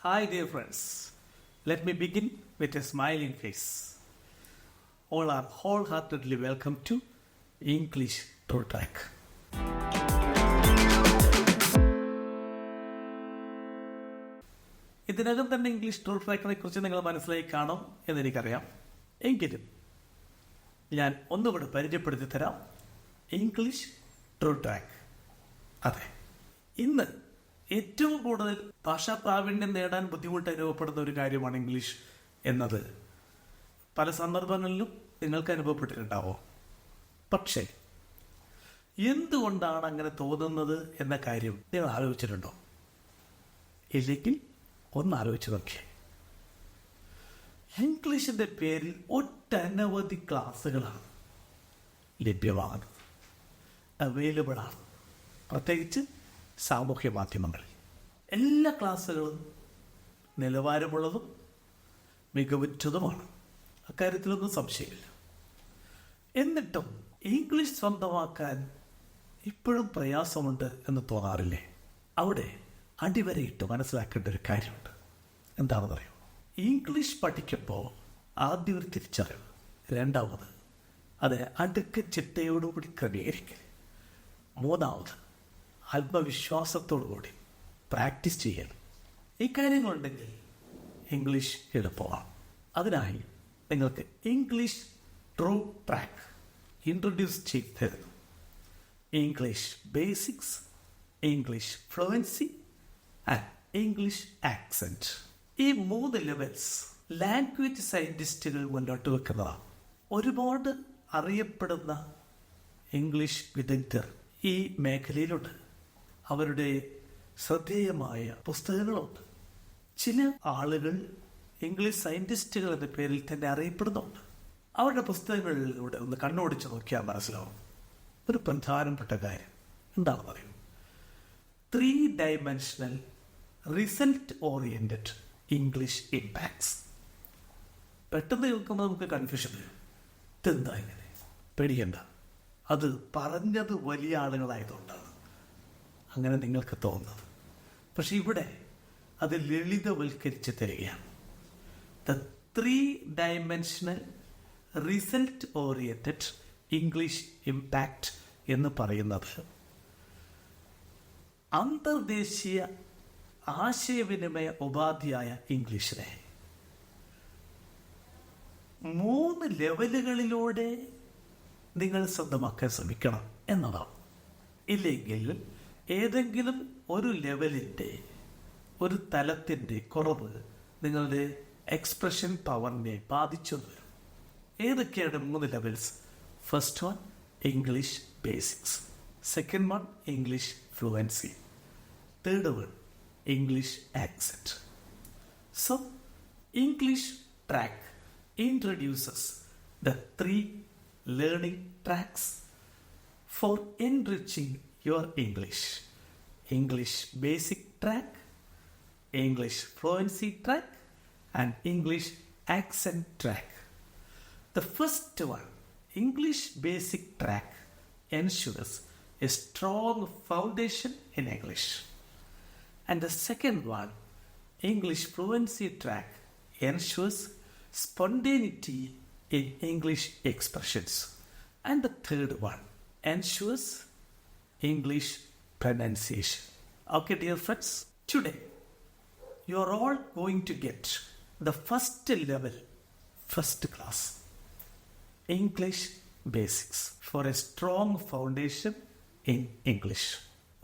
Hi, dear friends. Let me begin with a smiling face. All are wholeheartedly welcome to English True Track. ഇതിനകം തന്നെ English tour ട്രാക്കിനെ കുറിച്ച് നിങ്ങൾ മനസ്സിലായി കാണും എന്നെനിക്കറിയാം. എങ്കിലും ഞാൻ ഒന്നുകൂടെ പരിചയപ്പെടുത്തി തരാം. English true track. അതെ, ഇന്ന് ഏറ്റവും കൂടുതൽ ഭാഷാ പ്രാവീണ്യം നേടാൻ ബുദ്ധിമുട്ട് അനുഭവപ്പെടുന്ന ഒരു കാര്യമാണ് ഇംഗ്ലീഷ് എന്നത്. പല സന്ദർഭങ്ങളിലും നിങ്ങൾക്ക് അനുഭവപ്പെട്ടിട്ടുണ്ടാവോ? പക്ഷേ എന്തുകൊണ്ടാണ് അങ്ങനെ തോന്നുന്നത് എന്ന കാര്യം നിങ്ങൾ ആലോചിച്ചിട്ടുണ്ടോ? ഇല്ലെങ്കിൽ ഒന്ന് ആലോചിച്ച് നോക്കിയേ. ഇംഗ്ലീഷിന്റെ പേരിൽ ഒട്ടനവധി ക്ലാസ്സുകളാണ് ലഭ്യമാകുന്നത്, അവൈലബിൾ ആണ്. പ്രത്യേകിച്ച് സാമൂഹ്യ മാധ്യമങ്ങളിൽ എല്ലാ ക്ലാസ്സുകളും നിലവാരമുള്ളതും മികവുറ്റതുമാണ്. അക്കാര്യത്തിലൊന്നും സംശയമില്ല. എന്നിട്ടും ഇംഗ്ലീഷ് സ്വന്തമാക്കാൻ ഇപ്പോഴും പ്രയാസമുണ്ട് എന്ന് തോന്നാറില്ലേ? അവിടെ അടിവരയിട്ട് മനസ്സിലാക്കേണ്ട ഒരു കാര്യമുണ്ട്. എന്താണെന്ന് അറിയോ? ഇംഗ്ലീഷ് പഠിക്കുമ്പോൾ ആദ്യം ഒരു തിരിച്ചറിവ്, രണ്ടാമത് അത് അടുക്ക് ചിട്ടയോടുകൂടി ക്രമീകരിക്കൽ, മൂന്നാമത് ആത്മവിശ്വാസത്തോടുകൂടി പ്രാക്ടീസ് ചെയ്യൽ. ഈ കാര്യങ്ങളുണ്ടെങ്കിൽ ഇംഗ്ലീഷ് എളുപ്പമാണ്. അതിനായി നിങ്ങൾക്ക് ഇംഗ്ലീഷ് ട്രൂ ട്രാക്ക് ഇൻട്രൊഡ്യൂസ് ചെയ്ത് തരുന്നു. English basics, English fluency and English accent. ഈ 3 ലെവൽസ് ലാംഗ്വേജ് സയന്റിസ്റ്റുകൾ മുന്നോട്ട് വെക്കുന്നതാണ്. ഒരുപാട് അറിയപ്പെടുന്ന ഇംഗ്ലീഷ് വിദഗ്ധർ ഈ മേഖലയിലുണ്ട്. അവരുടെ ശ്രദ്ധേയമായ പുസ്തകങ്ങളുണ്ട്. ചില ആളുകൾ ഇംഗ്ലീഷ് സയന്റിസ്റ്റുകൾ എന്ന പേരിൽ തന്നെ അറിയപ്പെടുന്നുണ്ട്. അവരുടെ പുസ്തകങ്ങളിലൂടെ ഒന്ന് കണ്ണോടിച്ച് നോക്കിയാൽ മനസ്സിലാവും ഒരു പ്രധാനപ്പെട്ട കാര്യം എന്താണെന്ന് അറിയും. 3 dimensional result oriented English impacts. പെട്ടെന്ന് കേൾക്കുമ്പോൾ നമുക്ക് കൺഫ്യൂഷൻ വരും. ഇതെന്താ ഇങ്ങനെ? പേടിക്കണ്ട, അത് പറഞ്ഞത് വലിയ ആളുകളായതുകൊണ്ടാണ് അങ്ങനെ നിങ്ങൾക്ക് തോന്നുന്നത്. പക്ഷെ ഇവിടെ അത് ലളിതവൽക്കരിച്ച് തരികയാണ്. The 3 dimensional result oriented English impact എന്ന് പറയുന്നത് അന്തർദേശീയ ആശയവിനിമയ ഉപാധിയായ ഇംഗ്ലീഷിനെ 3 ലെവലുകളിലൂടെ നിങ്ങൾ സ്വന്തമാക്കാൻ ശ്രമിക്കണം എന്നതാണ്. ഇല്ലെങ്കിൽ ഏതെങ്കിലും ഒരു ലെവലിൻ്റെ, ഒരു തലത്തിൻ്റെ കുറവ് നിങ്ങളുടെ എക്സ്പ്രഷൻ പവറിനെ ബാധിച്ചു വരും. ഏതൊക്കെയാണ് 3 levels? First one English basics, second one English fluency, third one English accent. So English track introduces the 3 learning tracks for enriching your English. English basic track, English fluency track, and English accent track. The first one, English basic track, ensures a strong foundation in English. And the second one, English fluency track, ensures spontaneity in English expressions. And the third one ensures English pronunciation. Okay, dear friends, today you are all going to get the first level, first class, English basics for a strong foundation in English.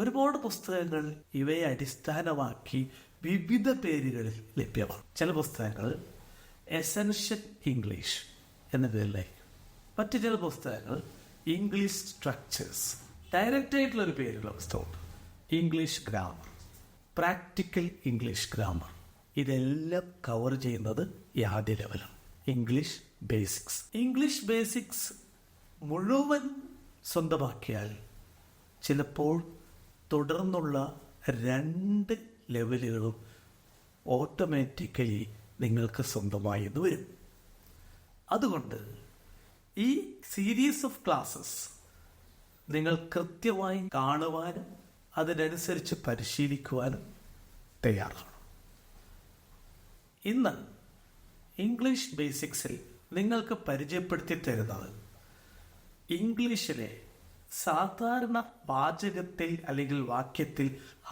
ഒരുപാട് പുസ്തകങ്ങൾ ഇവയെ അടിസ്ഥാനമാക്കി വിവിധ പേരുകളിൽ ലഭ്യമാണ്. ചില പുസ്തകങ്ങൾ essential English എന്ന പേരിലായിരിക്കും. മറ്റു ചില പുസ്തകങ്ങൾ ഇംഗ്ലീഷ് സ്ട്രക്ചേഴ്സ്, ഡയറക്റ്റ് ആയിട്ടുള്ളൊരു പേരുള്ള പുസ്തകമുണ്ട്. English grammar, practical English grammar. ഇതെല്ലാം കവർ ചെയ്യുന്നത് ഈ ആദ്യ ലെവലാണ്, ഇംഗ്ലീഷ് ബേസിക്സ്. ഇംഗ്ലീഷ് ബേസിക്സ് മുഴുവൻ സ്വന്തമാക്കിയാൽ ചിലപ്പോൾ തുടർന്നുള്ള 2 ലെവലുകളും ഓട്ടോമാറ്റിക്കലി നിങ്ങൾക്ക് സ്വന്തമായി എന്ന് വരും. അതുകൊണ്ട് ഈ സീരീസ് ഓഫ് ക്ലാസ്സസ് നിങ്ങൾ കൃത്യമായി കാണുവാനും അതിനനുസരിച്ച് പരിശീലിക്കുവാനും തയ്യാറാണ്. ഇന്ന് ഇംഗ്ലീഷ് ബേസിക്സിൽ നിങ്ങൾക്ക് പരിചയപ്പെടുത്തി തരുന്നത് ഇംഗ്ലീഷിലെ സാധാരണ വാചകത്തിൽ അല്ലെങ്കിൽ വാക്യത്തിൽ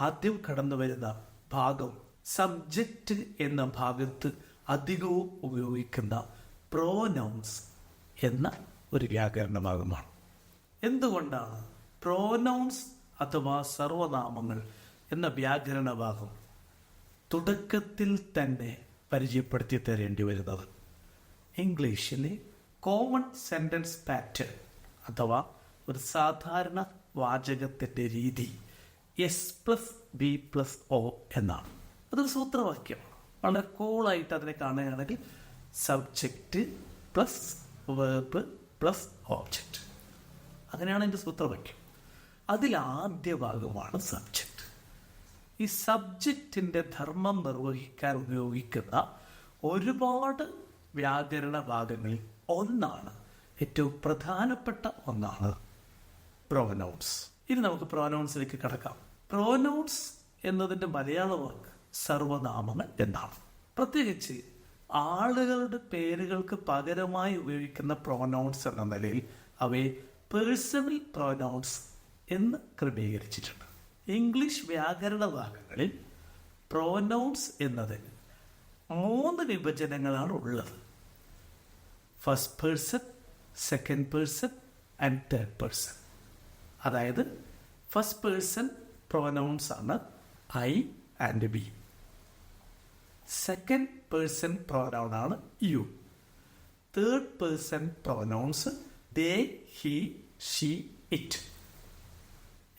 ആദ്യം കടന്നു വരുന്ന ഭാഗം സബ്ജക്റ്റ് എന്ന ഭാഗത്ത് അധികവും ഉപയോഗിക്കുന്ന പ്രോനൗൺസ് എന്ന ഒരു വ്യാകരണ ഭാഗമാണ്. എന്തുകൊണ്ടാണ് പ്രോനൗൺസ് അഥവാ സർവനാമങ്ങൾ എന്ന വ്യാകരണ ഭാഗം തുടക്കത്തിൽ തന്നെ പരിചയപ്പെടുത്തി തരേണ്ടി വരുന്നത്? ഇംഗ്ലീഷിലെ കോമൺ സെന്റൻസ് പാറ്റേൺ അഥവാ ഒരു സാധാരണ വാചകത്തിൻ്റെ രീതി S+B+O എന്നാണ്. അതൊരു സൂത്രവാക്യം. വളരെ കൂളായിട്ട് അതിനെ കാണുകയാണെങ്കിൽ subject plus verb plus object, അങ്ങനെയാണ് എൻ്റെ സൂത്രവാക്യം. അതിൽ ആദ്യ ഭാഗമാണ് സബ്ജക്റ്റ്. ഈ സബ്ജക്റ്റിൻ്റെ ധർമ്മം നിർവഹിക്കാൻ ഉപയോഗിക്കുന്ന ഒരുപാട് വ്യാകരണ ഭാഗങ്ങളിൽ ഒന്നാണ്, ഏറ്റവും പ്രധാനപ്പെട്ട ഒന്നാണ് പ്രോനൗൺസ്. ഇനി നമുക്ക് പ്രോനൗൺസിലേക്ക് കടക്കാം. പ്രോനൗൺസ് എന്നതിൻ്റെ മലയാള വാക്ക് സർവനാമങ്ങൾ എന്നാണ്. പ്രത്യേകിച്ച് ആളുകളുടെ പേരുകൾക്ക് പകരമായി ഉപയോഗിക്കുന്ന പ്രോനൗൺസ് എന്ന നിലയിൽ അവയെ പേഴ്സണൽ പ്രോനൗൺസ് എന്ന് ക്രമീകരിച്ചിട്ടുണ്ട്. ഇംഗ്ലീഷ് വ്യാകരണ ഭാഗങ്ങളിൽ പ്രോനൗൺസ് എന്നതിന് 3 വിഭജനങ്ങളാണ് ഉള്ളത്: first person, second person and third person. അതായത് ഫസ്റ്റ് പേഴ്സൺ പ്രോനൗൺസ് ആണ് I and we. Second person pronoun ആണ് you. Third person pronouns they, he, she, it.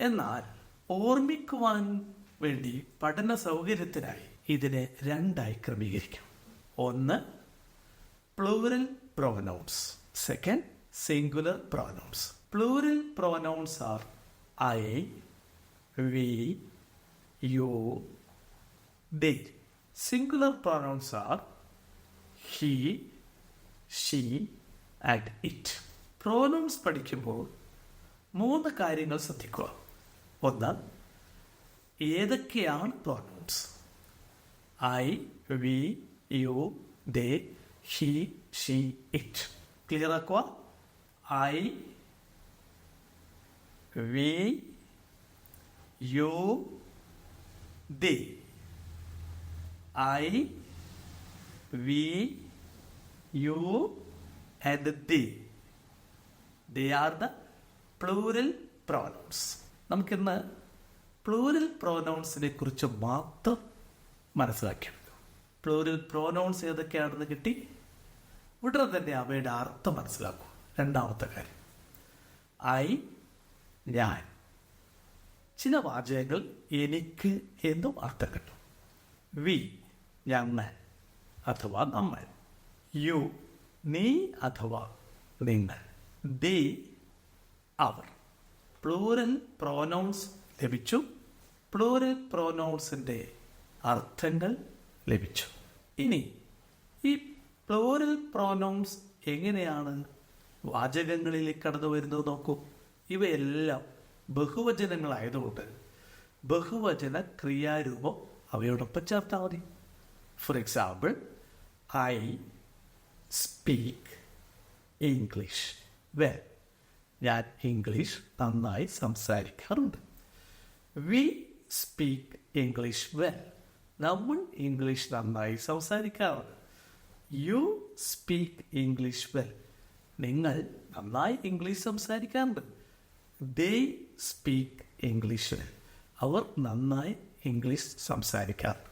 എന്നാൽ ഓർമ്മിക്കുവാൻ വേണ്ടി പഠന സൗകര്യത്തിനായി ഇതിനെ 2ആയി ക്രമീകരിക്കാം. ഒന്ന് plural pronouns, second singular pronouns. Plural pronouns are I, we, you, they. Singular pronouns are he, she and it. Pronouns പഠിക്കുമ്പോൾ 3 കാര്യങ്ങൾ ശ്രദ്ധിക്കുക. ഒന്ന്, ഏതൊക്കെയാണ് pronouns? I, we, you, they, he, she, it. Clear ആക്കുക. I, we, you, they. I, we, you and they. They are the plural pronouns. നമുക്കിന്ന് plural പ്രോനൗൺസിനെ കുറിച്ച് മാത്രം മനസ്സിലാക്കിയെടുക്കാം. പ്ലൂറൽ പ്രോനൗൺസ് ഏതൊക്കെയാണെന്ന് കിട്ടി, ഉടനെ തന്നെ അവയുടെ അർത്ഥം മനസ്സിലാക്കും. രണ്ടാമത്തെ കാര്യം, ഐ, ഞാൻ. ചില വാചകങ്ങൾ എനിക്ക് എന്നും അർത്ഥം കിട്ടും. വി, ഞങ്ങൾ അഥവാ നമ്മൾ. യു, നീ അഥവാ നിങ്ങൾ. ദേ, അവർ. പ്ലൂറൽ പ്രോനൗൺസ് ലഭിച്ചു. പ്ലൂറൽ പ്രോനൗൺസിൻ്റെ അർത്ഥങ്ങൾ ലഭിച്ചു. ഇനി ഈ പ്ലൂറൽ പ്രോനൗൺസ് എങ്ങനെയാണ് വാചകങ്ങളിലേക്ക് കടന്നു വരുന്നത് നോക്കൂ. ഇവയെല്ലാം ബഹുവചനങ്ങളായതുകൊണ്ട് ബഹുവചന ക്രിയാരൂപം അവയോടൊപ്പം ചേർത്താൽ മതി. For example, I speak English well. ഞാൻ ഇംഗ്ലീഷ് നന്നായി സംസാരിക്കാറുണ്ട്. We speak English well. നമ്മൾ ഇംഗ്ലീഷ് നന്നായി സംസാരിക്കാറുണ്ട്. You speak English well. നിങ്ങൾ നന്നായി ഇംഗ്ലീഷ് സംസാരിക്കാറുണ്ട്. They speak English well. അവർ നന്നായി ഇംഗ്ലീഷ് സംസാരിക്കാറുണ്ട്.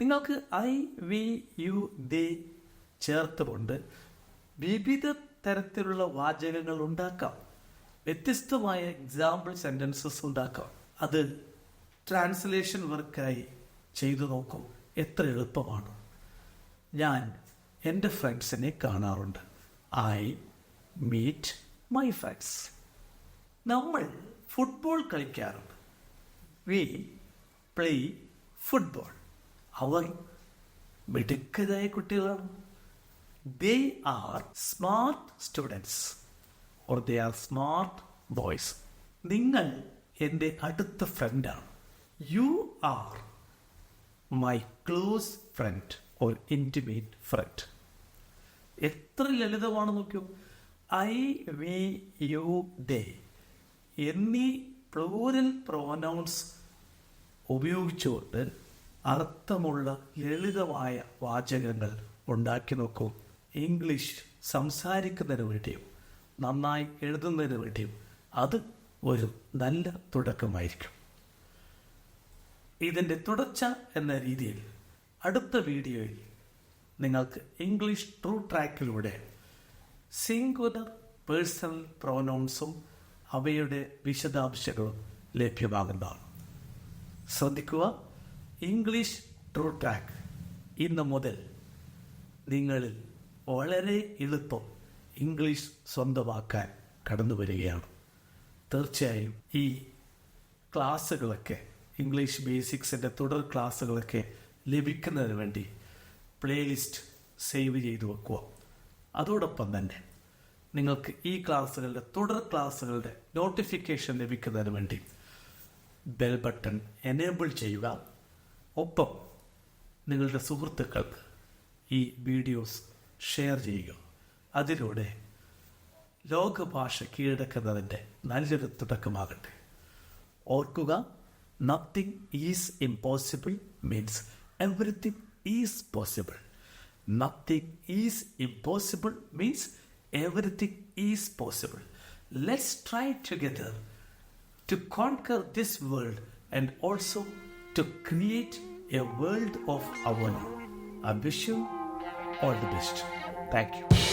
നിങ്ങൾക്ക് ഐ, വി, യു, ദേ ചേർത്തുകൊണ്ട് വിവിധ തരത്തിലുള്ള വാചകങ്ങൾ ഉണ്ടാക്കാം. വ്യത്യസ്തമായ എക്സാമ്പിൾ സെൻറ്റൻസസ് ഉണ്ടാക്കാം. അത് ട്രാൻസ്ലേഷൻ വർക്കായി ചെയ്തു നോക്കും. എത്ര എളുപ്പമാണ്. ഞാൻ എൻ്റെ ഫ്രണ്ട്സിനെ കാണാറുണ്ട്. I meet my friends. നമ്മൾ ഫുട്ബോൾ കളിക്കാറുണ്ട്. We play football. അവർ മിടുക്കരായ കുട്ടികളാണ്. They are smart students or they are smart boys. നിങ്ങൾ എൻ്റെ അടുത്ത ഫ്രണ്ടാണ്. You are my close friend. or intimate friend. എത്ര ലളിതമാണ് നോക്കൂ. ഐ, വി, യു, ദേ എന്നീ പ്ലൂരൽ പ്രോനൗൺസ് ഉപയോഗിച്ചുകൊണ്ട് അർത്ഥമുള്ള ലളിതമായ വാചകങ്ങൾ ഉണ്ടാക്കി നോക്കൂ. ഇംഗ്ലീഷ് സംസാരിക്കുന്നതിന് വേണ്ടിയും നന്നായി എഴുതുന്നതിന് വേണ്ടിയും അത് ഒരു നല്ല തുടക്കമായിരിക്കും. ഇതിൻ്റെ തുടർച്ച എന്ന രീതിയിൽ അടുത്ത വീഡിയോയിൽ നിങ്ങൾക്ക് ഇംഗ്ലീഷ് ട്രൂ ട്രാക്കിലൂടെ സിംഗുലർ പേഴ്സണൽ പ്രോനൗൺസും അവയുടെ വിശദാംശങ്ങളും ലഭ്യമാകുന്നതാണ്. ശ്രദ്ധിക്കുക, ഇംഗ്ലീഷ് ട്രൂ ട്രാക്ക് ഇന്ന് മുതൽ നിങ്ങളിൽ വളരെ എളുപ്പം ഇംഗ്ലീഷ് സ്വന്തമാക്കാൻ കടന്നു വരികയാണ്. തീർച്ചയായും ഈ ക്ലാസ്സുകളൊക്കെ, ഇംഗ്ലീഷ് ബേസിക്സിൻ്റെ തുടർ ക്ലാസ്സുകളൊക്കെ ലഭിക്കുന്നതിന് വേണ്ടി പ്ലേലിസ്റ്റ് സേവ് ചെയ്ത് വെക്കുക. അതോടൊപ്പം തന്നെ നിങ്ങൾക്ക് ഈ ക്ലാസ്സുകളുടെ തുടർ ക്ലാസ്സുകളുടെ നോട്ടിഫിക്കേഷൻ ലഭിക്കുന്നതിന് വേണ്ടി ബെൽ ബട്ടൺ എനേബിൾ ചെയ്യുക. ഒപ്പം നിങ്ങളുടെ സുഹൃത്തുക്കൾക്ക് ഈ വീഡിയോസ് ഷെയർ ചെയ്യുക. അതിലൂടെ ലോകഭാഷ കീഴടക്കുന്നതിൻ്റെ നല്ലൊരു തുടക്കമാകട്ടെ. ഓർക്കുക, nothing is impossible means everything is possible. Nothing is impossible means everything is possible. Let's try together to conquer this world and also to create a world of our own. I wish you all the best. Thank you.